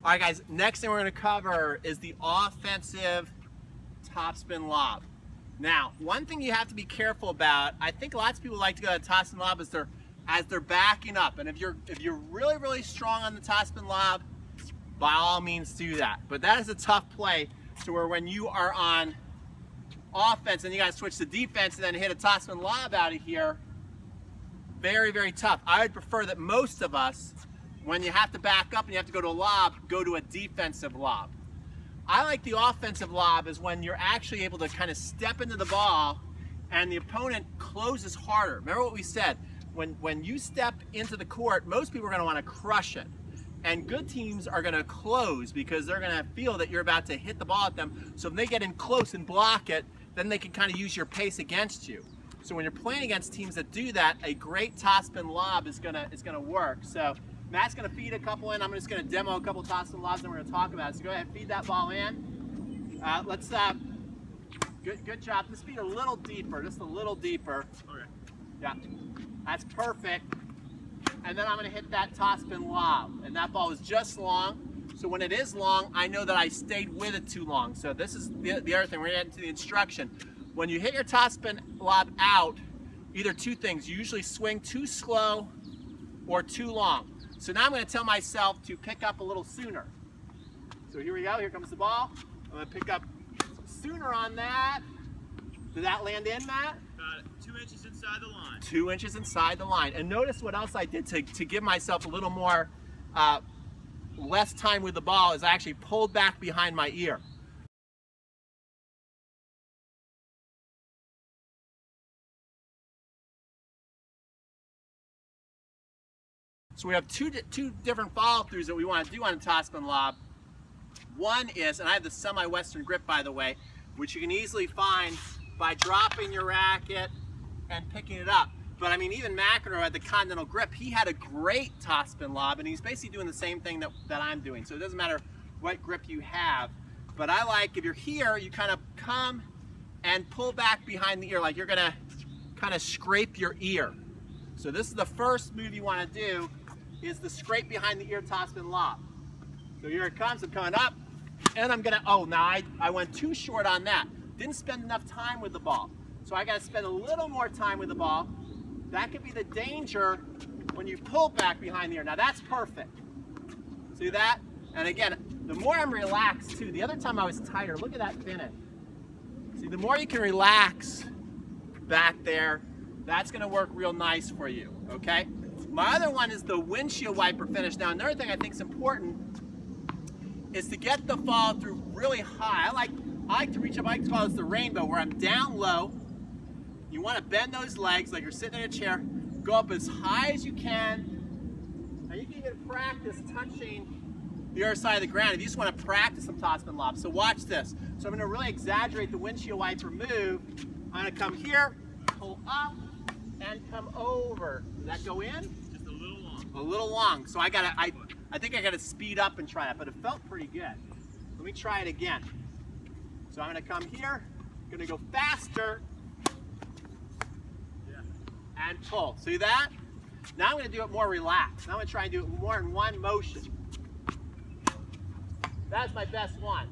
All right, guys, next thing we're going to cover is the offensive topspin lob. Now, one thing you have to be careful about, I think lots of people like to go to topspin lob as they're backing up. And if you're really, really strong on the topspin lob, by all means do that. But that is a tough play to where when you are on offense and you got to switch to defense and then hit a topspin lob out of here, very, very tough. I would prefer that most of us, when you have to back up and you have to go to a lob, go to a defensive lob. I like the offensive lob is when you're actually able to kind of step into the ball and the opponent closes harder. Remember what we said, when you step into the court, most people are going to want to crush it. And good teams are going to close because they're going to feel that you're about to hit the ball at them. So if they get in close and block it, then they can kind of use your pace against you. So when you're playing against teams that do that, a great topspin lob is gonna work. So Matt's gonna feed a couple in. I'm just gonna demo a couple topspin lobs and we're gonna talk about it. So go ahead and feed that ball in. Good job. Just feed a little deeper, just a little deeper. Okay. Yeah, that's perfect. And then I'm gonna hit that topspin lob. And that ball is just long. So when it is long, I know that I stayed with it too long. So this is the other thing, we're gonna get into the instruction. When you hit your topspin lob out, either two things, you usually swing too slow or too long. So now I'm gonna tell myself to pick up a little sooner. So here we go, here comes the ball. I'm gonna pick up sooner on that. Did that land in, Matt? 2 inches inside the line. 2 inches inside the line. And notice what else I did to give myself a little more, less time with the ball is I actually pulled back behind my ear. So we have two different follow-throughs that we want to do on a topspin lob. One is, and I have the semi-western grip by the way, which you can easily find by dropping your racket and picking it up. But I mean, even McEnroe had the continental grip. He had a great topspin lob, and he's basically doing the same thing that I'm doing. So it doesn't matter what grip you have. But I like, if you're here, you kind of come and pull back behind the ear, like you're gonna kind of scrape your ear. So this is the first move you want to do, is the scrape behind the ear topspin lob. So here it comes, I'm coming up, and I'm gonna, oh, now I went too short on that. Didn't spend enough time with the ball. So I gotta spend a little more time with the ball. That could be the danger when you pull back behind the ear. Now that's perfect. See that? And again, the more I'm relaxed too, the other time I was tighter, look at that finish. See, the more you can relax back there, that's gonna work real nice for you, okay? My other one is the windshield wiper finish. Now another thing I think is important is to get the follow through really high. I like to reach up, I like to call this the rainbow, where I'm down low. You want to bend those legs like you're sitting in a chair, go up as high as you can. Now you can even practice touching the other side of the ground if you just want to practice some topspin lobs. So watch this. So I'm going to really exaggerate the windshield wiper move. I'm going to come here, pull up, and come over. Does that go in? Just a little long. A little long. So I think I gotta speed up and try that, but it felt pretty good. Let me try it again. So I'm gonna come here, gonna go faster, and pull. See that? Now I'm gonna do it more relaxed. Now I'm gonna try and do it more in one motion. That's my best one.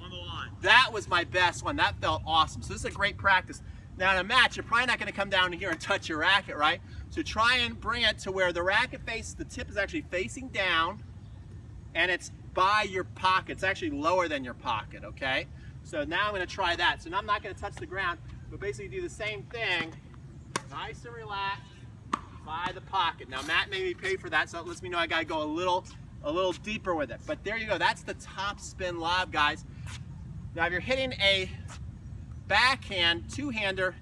On the line. That was my best one. That felt awesome. So this is a great practice. Now in a match, you're probably not gonna come down here and touch your racket, right? So try and bring it to where the racket face, the tip is actually facing down, and it's by your pocket. It's actually lower than your pocket, okay? So now I'm gonna try that. So now I'm not gonna touch the ground, but basically do the same thing, nice and relaxed, by the pocket. Now Matt made me pay for that, so it lets me know I gotta go a little deeper with it. But there you go, that's the topspin lob, guys. Now if you're hitting a backhand, two-hander,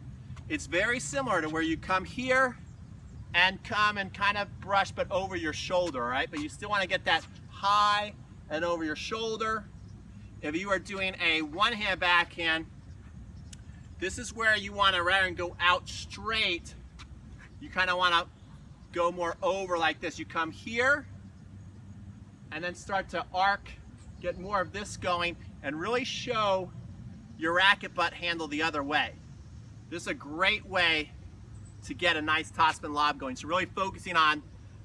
it's very similar to where you come here and come and kind of brush, but over your shoulder, all right? But you still want to get that high and over your shoulder. If you are doing a one-hand backhand, this is where you want to, rather than go out straight, you kind of want to go more over like this. You come here and then start to arc, get more of this going, and really show your racket butt handle the other way. This is a great way to get a nice topspin lob going. So really focusing on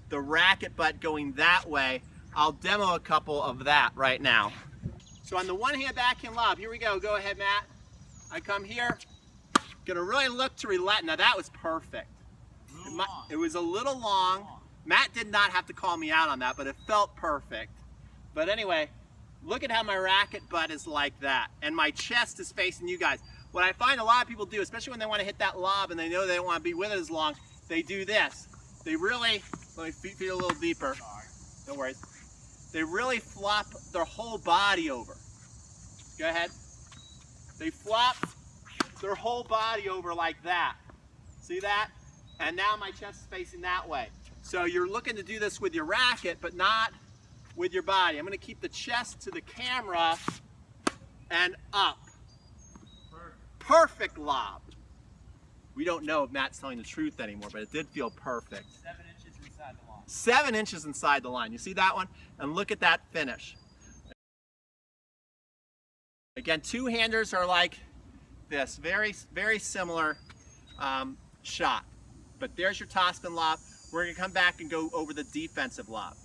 the racket butt going that way I'll demo a couple of that right now. So on the one hand backhand lob, here we go. Go ahead, Matt. I come here, gonna really look to relent. Now that was perfect. It was a little long. Matt did not have to call me out on that, but it felt perfect. But anyway, look at how my racket butt is like that, and my chest is facing you guys. What I find a lot of people do, especially when they want to hit that lob and they know they don't want to be with it as long, they do this. They really, let me feed a little deeper. No worries. They really flop their whole body over. Go ahead. They flop their whole body over like that. See that? And now my chest is facing that way. So you're looking to do this with your racket, but not with your body. I'm going to keep the chest to the camera and up. Perfect lob. We don't know if Matt's telling the truth anymore, but it did feel perfect. 7 inches inside the line. 7 inches inside the line. You see that one? And look at that finish. Again, two-handers are like this. Very, very similar shot. But there's your topspin lob. We're going to come back and go over the defensive lob.